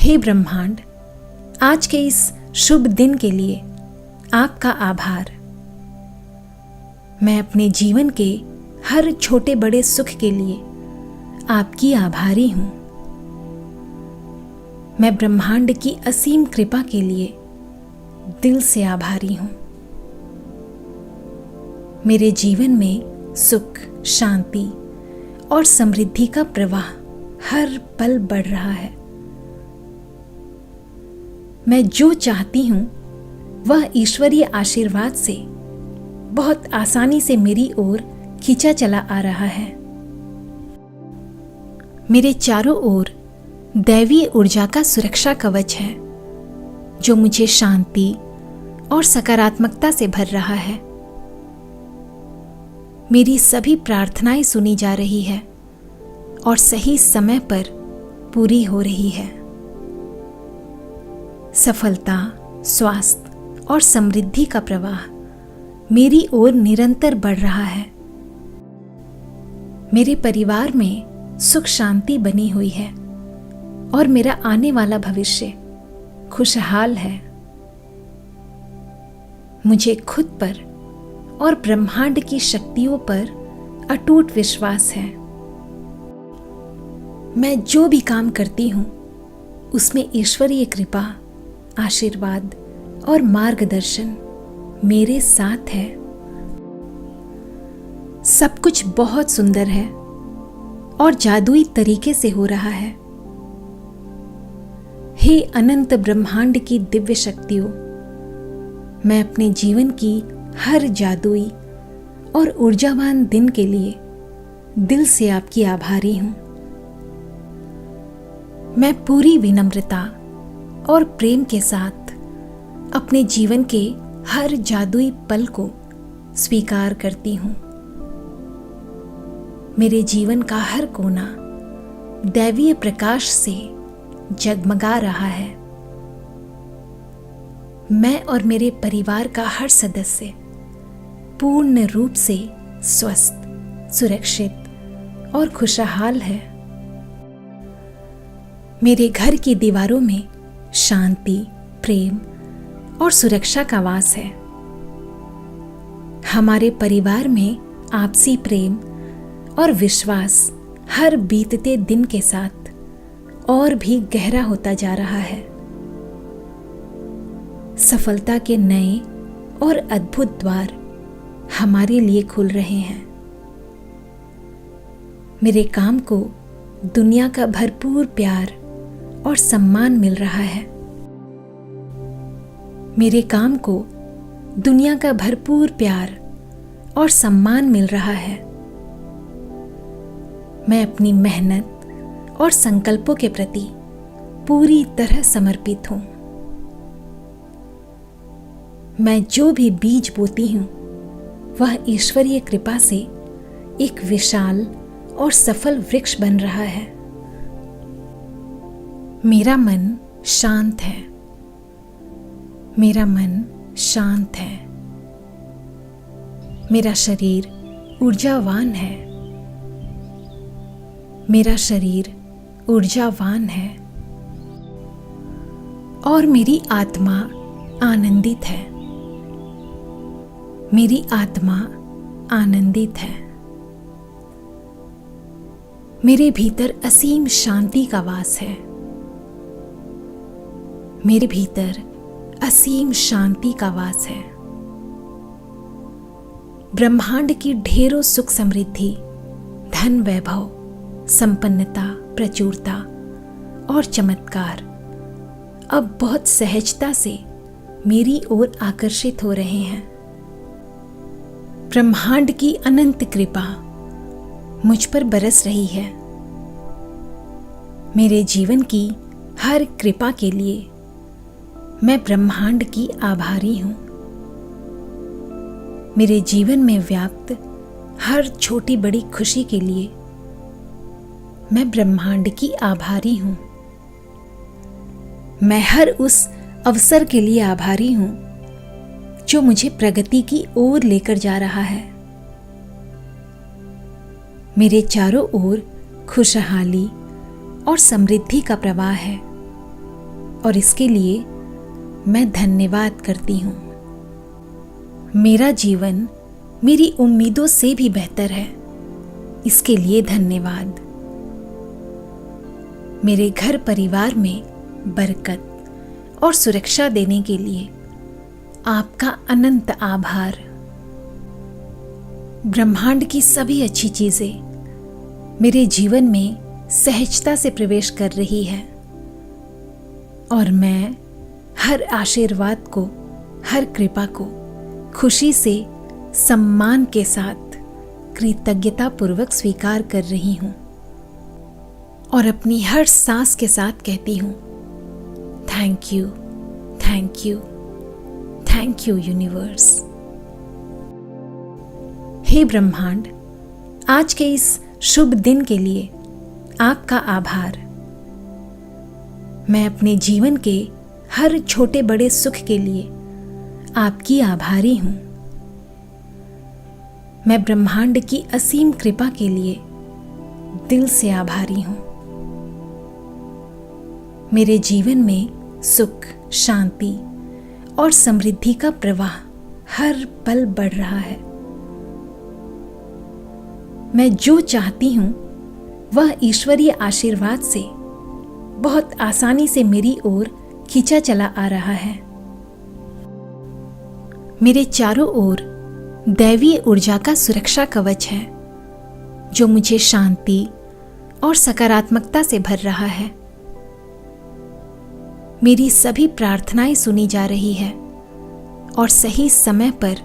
हे ब्रह्मांड, आज के इस शुभ दिन के लिए आपका आभार। मैं अपने जीवन के हर छोटे बड़े सुख के लिए आपकी आभारी हूं। मैं ब्रह्मांड की असीम कृपा के लिए दिल से आभारी हूं। मेरे जीवन में सुख, शांति और समृद्धि का प्रवाह हर पल बढ़ रहा है। मैं जो चाहती हूं वह ईश्वरीय आशीर्वाद से बहुत आसानी से मेरी ओर खींचा चला आ रहा है। मेरे चारों ओर दैवीय ऊर्जा का सुरक्षा कवच है जो मुझे शांति और सकारात्मकता से भर रहा है। मेरी सभी प्रार्थनाएं सुनी जा रही है और सही समय पर पूरी हो रही है। सफलता, स्वास्थ्य और समृद्धि का प्रवाह मेरी ओर निरंतर बढ़ रहा है। मेरे परिवार में सुख शांति बनी हुई है और मेरा आने वाला भविष्य खुशहाल है। मुझे खुद पर और ब्रह्मांड की शक्तियों पर अटूट विश्वास है। मैं जो भी काम करती हूं उसमें ईश्वरीय कृपा, आशीर्वाद और मार्गदर्शन मेरे साथ है। सब कुछ बहुत सुंदर है और जादुई तरीके से हो रहा है। हे अनंत ब्रह्मांड की दिव्य शक्तियों, मैं अपने जीवन की हर जादुई और ऊर्जावान दिन के लिए दिल से आपकी आभारी हूं। मैं पूरी विनम्रता और प्रेम के साथ अपने जीवन के हर जादुई पल को स्वीकार करती हूं। मेरे जीवन का हर कोना दैवीय प्रकाश से जगमगा रहा है। मैं और मेरे परिवार का हर सदस्य पूर्ण रूप से स्वस्थ, सुरक्षित और खुशहाल है। मेरे घर की दीवारों में शांति, प्रेम और सुरक्षा का वास है। हमारे परिवार में आपसी प्रेम और विश्वास हर बीतते दिन के साथ और भी गहरा होता जा रहा है। सफलता के नए और अद्भुत द्वार हमारे लिए खुल रहे हैं। मेरे काम को दुनिया का भरपूर प्यार और सम्मान मिल रहा है। मेरे काम को दुनिया का भरपूर प्यार और सम्मान मिल रहा है। मैं अपनी मेहनत और संकल्पों के प्रति पूरी तरह समर्पित हूं। मैं जो भी बीज बोती हूं वह ईश्वरीय कृपा से एक विशाल और सफल वृक्ष बन रहा है। मेरा मन शांत है। मेरा मन शांत है। मेरा शरीर ऊर्जावान है। मेरा शरीर ऊर्जावान है और मेरी आत्मा आनंदित है। मेरी आत्मा आनंदित है। मेरे भीतर असीम शांति का वास है। मेरे भीतर असीम शांति का वास है। ब्रह्मांड की ढेरों सुख समृद्धि, धन वैभव, संपन्नता, प्रचुरता और चमत्कार अब बहुत सहजता से मेरी ओर आकर्षित हो रहे हैं। ब्रह्मांड की अनंत कृपा मुझ पर बरस रही है। मेरे जीवन की हर कृपा के लिए मैं ब्रह्मांड की आभारी हूं। मेरे जीवन में व्याप्त हर छोटी बड़ी खुशी के लिए मैं ब्रह्मांड की आभारी हूं। मैं हर उस अवसर के लिए आभारी हूं जो मुझे प्रगति की ओर लेकर जा रहा है। मेरे चारों ओर खुशहाली और समृद्धि का प्रवाह है। और इसके लिए मैं धन्यवाद करती हूँ। मेरा जीवन मेरी उम्मीदों से भी बेहतर है, इसके लिए धन्यवाद। मेरे घर परिवार में बरकत और सुरक्षा देने के लिए आपका अनंत आभार। ब्रह्मांड की सभी अच्छी चीजें मेरे जीवन में सहजता से प्रवेश कर रही है और मैं हर आशीर्वाद को, हर कृपा को खुशी से, सम्मान के साथ, कृतज्ञता पूर्वक स्वीकार कर रही हूं और अपनी हर सांस के साथ कहती हूं, thank you, thank you, thank you universe. हे ब्रह्मांड, आज के इस शुभ दिन के लिए आपका आभार। मैं अपने जीवन के हर छोटे बड़े सुख के लिए आपकी आभारी हूं। मैं ब्रह्मांड की असीम कृपा के लिए दिल से आभारी हूं। मेरे जीवन में सुख, शांति और समृद्धि का प्रवाह हर पल बढ़ रहा है। मैं जो चाहती हूं वह ईश्वरीय आशीर्वाद से बहुत आसानी से मेरी ओर खींचा चला आ रहा है। मेरे चारों ओर दैवीय ऊर्जा का सुरक्षा कवच है जो मुझे शांति और सकारात्मकता से भर रहा है। मेरी सभी प्रार्थनाएं सुनी जा रही है और सही समय पर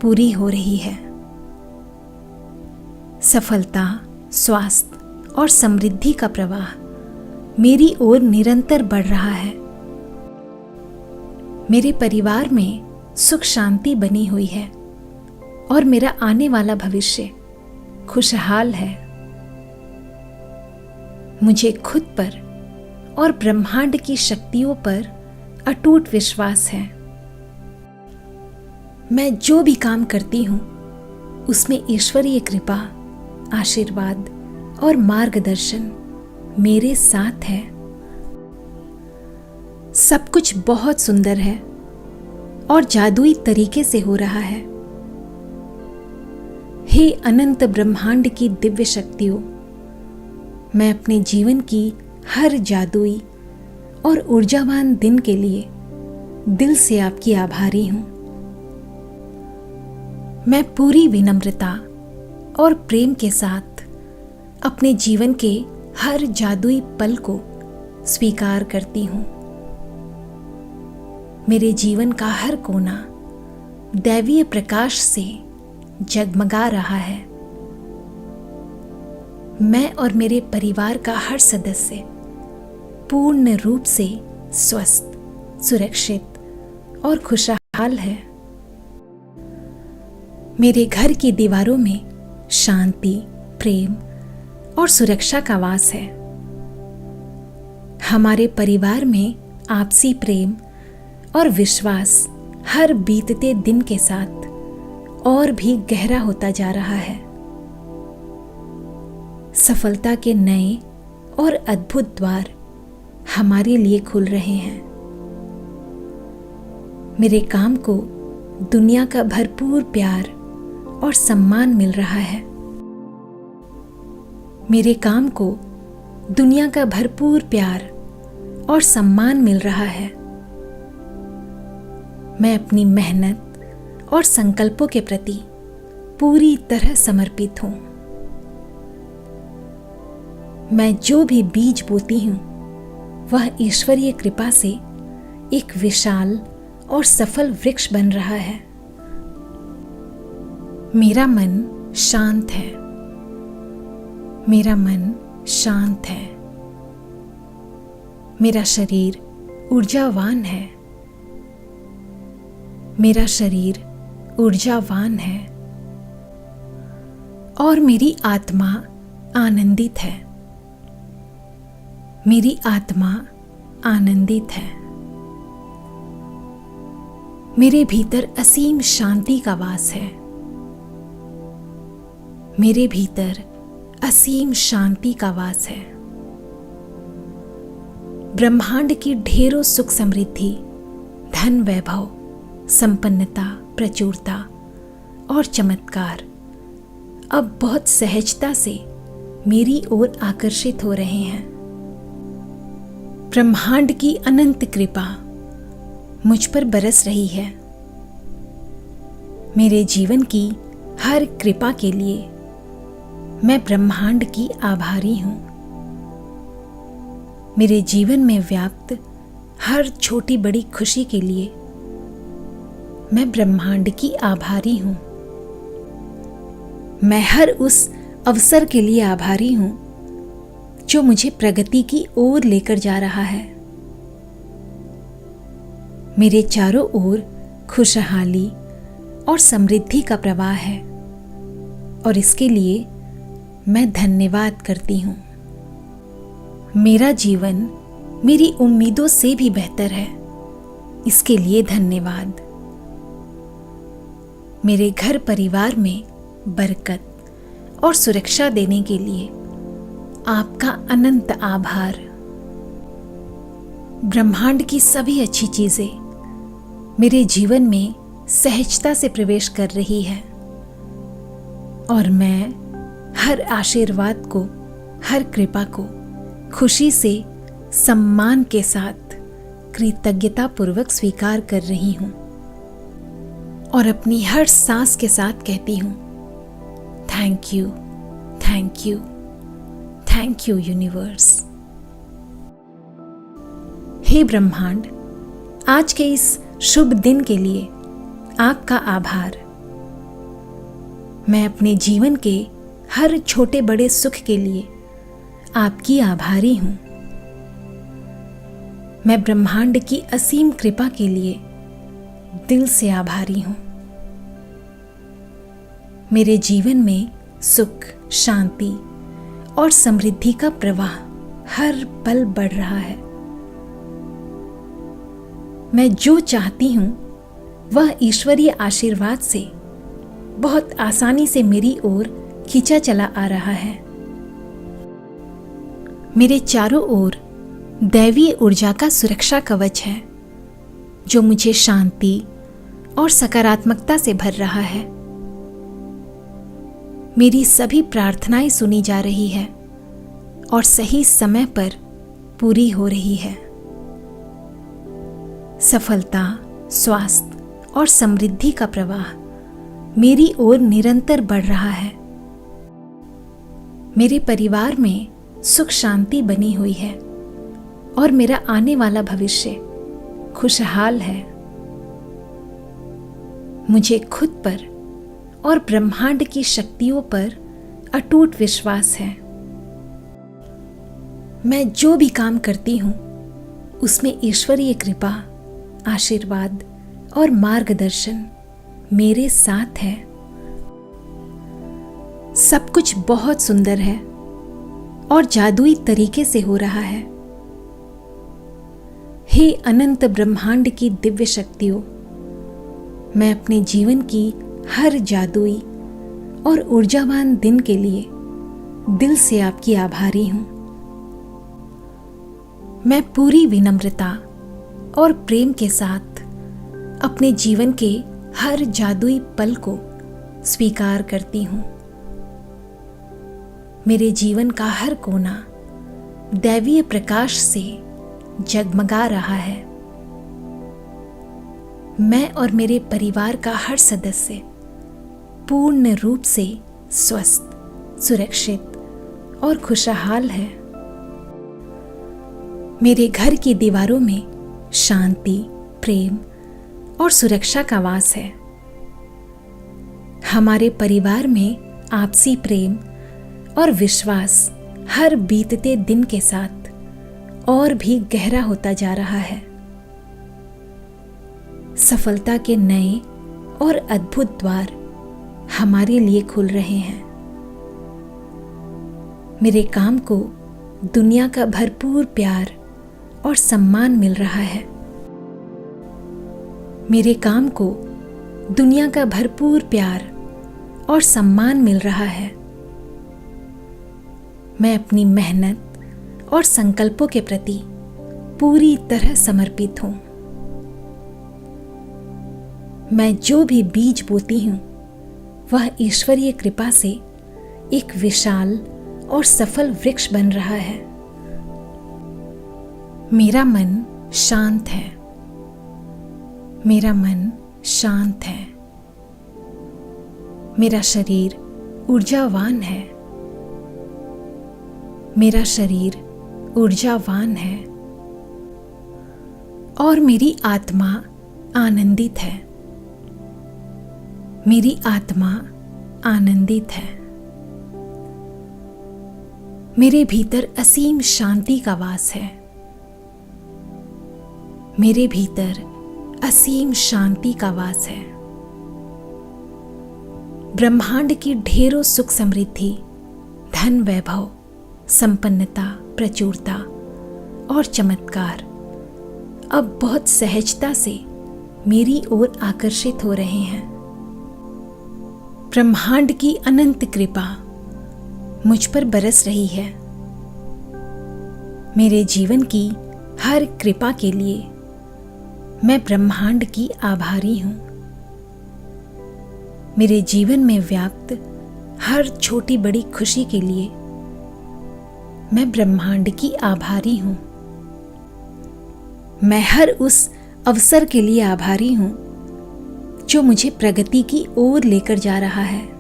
पूरी हो रही है। सफलता, स्वास्थ्य और समृद्धि का प्रवाह मेरी ओर निरंतर बढ़ रहा है। मेरे परिवार में सुख शांति बनी हुई है और मेरा आने वाला भविष्य खुशहाल है। मुझे खुद पर और ब्रह्मांड की शक्तियों पर अटूट विश्वास है। मैं जो भी काम करती हूं उसमें ईश्वरीय कृपा, आशीर्वाद और मार्गदर्शन मेरे साथ है। सब कुछ बहुत सुंदर है और जादुई तरीके से हो रहा है। हे अनंत ब्रह्मांड की दिव्य शक्तियों, मैं अपने जीवन की हर जादुई और ऊर्जावान दिन के लिए दिल से आपकी आभारी हूं। मैं पूरी विनम्रता और प्रेम के साथ अपने जीवन के हर जादुई पल को स्वीकार करती हूं। मेरे जीवन का हर कोना दैवीय प्रकाश से जगमगा रहा है। मैं और मेरे परिवार का हर सदस्य पूर्ण रूप से स्वस्थ, सुरक्षित और खुशहाल है। मेरे घर की दीवारों में शांति, प्रेम और सुरक्षा का वास है। हमारे परिवार में आपसी प्रेम और विश्वास हर बीतते दिन के साथ और भी गहरा होता जा रहा है। सफलता के नए और अद्भुत द्वार हमारे लिए खुल रहे हैं। मेरे काम को दुनिया का भरपूर प्यार और सम्मान मिल रहा है। मेरे काम को दुनिया का भरपूर प्यार और सम्मान मिल रहा है। मैं अपनी मेहनत और संकल्पों के प्रति पूरी तरह समर्पित हूं। मैं जो भी बीज बोती हूं वह ईश्वरीय कृपा से एक विशाल और सफल वृक्ष बन रहा है। मेरा मन शांत है। मेरा मन शांत है। मेरा शरीर ऊर्जावान है। मेरा शरीर ऊर्जावान है और मेरी आत्मा आनंदित है। मेरी आत्मा आनंदित है। मेरे भीतर असीम शांति का वास है। मेरे भीतर असीम शांति का वास है। ब्रह्मांड की ढेरों सुख समृद्धि, धन वैभव, संपन्नता, प्रचुरता और चमत्कार अब बहुत सहजता से मेरी ओर आकर्षित हो रहे हैं। ब्रह्मांड की अनंत कृपा मुझ पर बरस रही है। मेरे जीवन की हर कृपा के लिए मैं ब्रह्मांड की आभारी हूं। मेरे जीवन में व्याप्त हर छोटी बड़ी खुशी के लिए मैं ब्रह्मांड की आभारी हूं। मैं हर उस अवसर के लिए आभारी हूं जो मुझे प्रगति की ओर लेकर जा रहा है। मेरे चारों ओर खुशहाली और समृद्धि का प्रवाह है और इसके लिए मैं धन्यवाद करती हूं। मेरा जीवन मेरी उम्मीदों से भी बेहतर है, इसके लिए धन्यवाद। मेरे घर परिवार में बरकत और सुरक्षा देने के लिए आपका अनंत आभार। ब्रह्मांड की सभी अच्छी चीजें मेरे जीवन में सहजता से प्रवेश कर रही है और मैं हर आशीर्वाद को, हर कृपा को खुशी से, सम्मान के साथ, कृतज्ञता पूर्वक स्वीकार कर रही हूं और अपनी हर सांस के साथ कहती हूं, thank you, thank you, thank you universe. हे ब्रह्मांड, आज के इस शुभ दिन के लिए आपका आभार। मैं अपने जीवन के हर छोटे बड़े सुख के लिए आपकी आभारी हूं। मैं ब्रह्मांड की असीम कृपा के लिए दिल से आभारी हूं। मेरे जीवन में सुख, शांति और समृद्धि का प्रवाह हर पल बढ़ रहा है। मैं जो चाहती हूं वह ईश्वरीय आशीर्वाद से बहुत आसानी से मेरी ओर खींचा चला आ रहा है। मेरे चारों ओर दैवीय ऊर्जा का सुरक्षा कवच है जो मुझे शांति और सकारात्मकता से भर रहा है। मेरी सभी प्रार्थनाएं सुनी जा रही है और सही समय पर पूरी हो रही है। सफलता, स्वास्थ्य और समृद्धि का प्रवाह मेरी ओर निरंतर बढ़ रहा है। मेरे परिवार में सुख शांति बनी हुई है और मेरा आने वाला भविष्य खुशहाल है। मुझे खुद पर और ब्रह्मांड की शक्तियों पर अटूट विश्वास है। मैं जो भी काम करती हूं उसमें ईश्वरीय कृपा, आशीर्वाद और मार्गदर्शन मेरे साथ है। सब कुछ बहुत सुंदर है और जादुई तरीके से हो रहा है। हे अनंत ब्रह्मांड की दिव्य शक्तियों, मैं अपने जीवन की हर जादुई और ऊर्जावान दिन के लिए दिल से आपकी आभारी हूं। मैं पूरी विनम्रता और प्रेम के साथ अपने जीवन के हर जादुई पल को स्वीकार करती हूं। मेरे जीवन का हर कोना दैवीय प्रकाश से जगमगा रहा है। मैं और मेरे परिवार का हर सदस्य पूर्ण रूप से स्वस्थ, सुरक्षित और खुशहाल है। मेरे घर की दीवारों में शांति, प्रेम और सुरक्षा का वास है। हमारे परिवार में आपसी प्रेम और विश्वास हर बीतते दिन के साथ और भी गहरा होता जा रहा है। सफलता के नए और अद्भुत द्वार हमारे लिए खुल रहे हैं। मेरे काम को दुनिया का भरपूर प्यार और सम्मान मिल रहा है। मेरे काम को दुनिया का भरपूर प्यार और सम्मान मिल रहा है। मैं अपनी मेहनत और संकल्पों के प्रति पूरी तरह समर्पित हूं। मैं जो भी बीज बोती हूं वह ईश्वरीय कृपा से एक विशाल और सफल वृक्ष बन रहा है। मेरा मन शांत है। मेरा मन शांत है। मेरा शरीर ऊर्जावान है। मेरा शरीर ऊर्जावान है और मेरी आत्मा आनंदित है। मेरी आत्मा आनंदित है। मेरे भीतर असीम शांति का वास है। मेरे भीतर असीम शांति का वास है। ब्रह्मांड की ढेरों सुख समृद्धि, धन वैभव, संपन्नता, प्रचुरता और चमत्कार अब बहुत सहजता से मेरी ओर आकर्षित हो रहे हैं। ब्रह्मांड की अनंत कृपा मुझ पर बरस रही है। मेरे जीवन की हर कृपा के लिए मैं ब्रह्मांड की आभारी हूं। मेरे जीवन में व्याप्त हर छोटी बड़ी खुशी के लिए मैं ब्रह्मांड की आभारी हूं। मैं हर उस अवसर के लिए आभारी हूं जो मुझे प्रगति की ओर लेकर जा रहा है।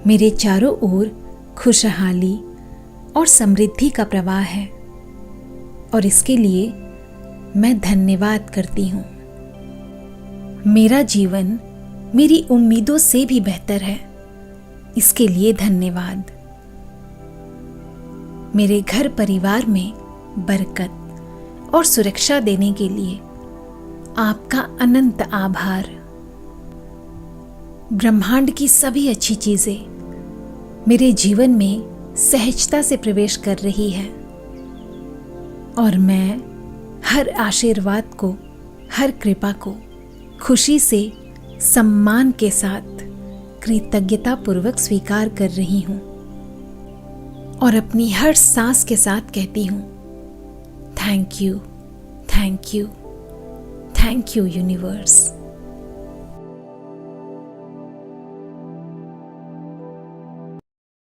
मेरे चारों ओर खुशहाली और समृद्धि का प्रवाह है और इसके लिए मैं धन्यवाद करती हूं। मेरा जीवन मेरी उम्मीदों से भी बेहतर है, इसके लिए धन्यवाद। मेरे घर परिवार में बरकत और सुरक्षा देने के लिए आपका अनंत आभार। ब्रह्मांड की सभी अच्छी चीजें मेरे जीवन में सहजता से प्रवेश कर रही है और मैं हर आशीर्वाद को, हर कृपा को खुशी से, सम्मान के साथ, कृतज्ञता पूर्वक स्वीकार कर रही हूं और अपनी हर सांस के साथ कहती हूं, thank you, thank you, thank you universe.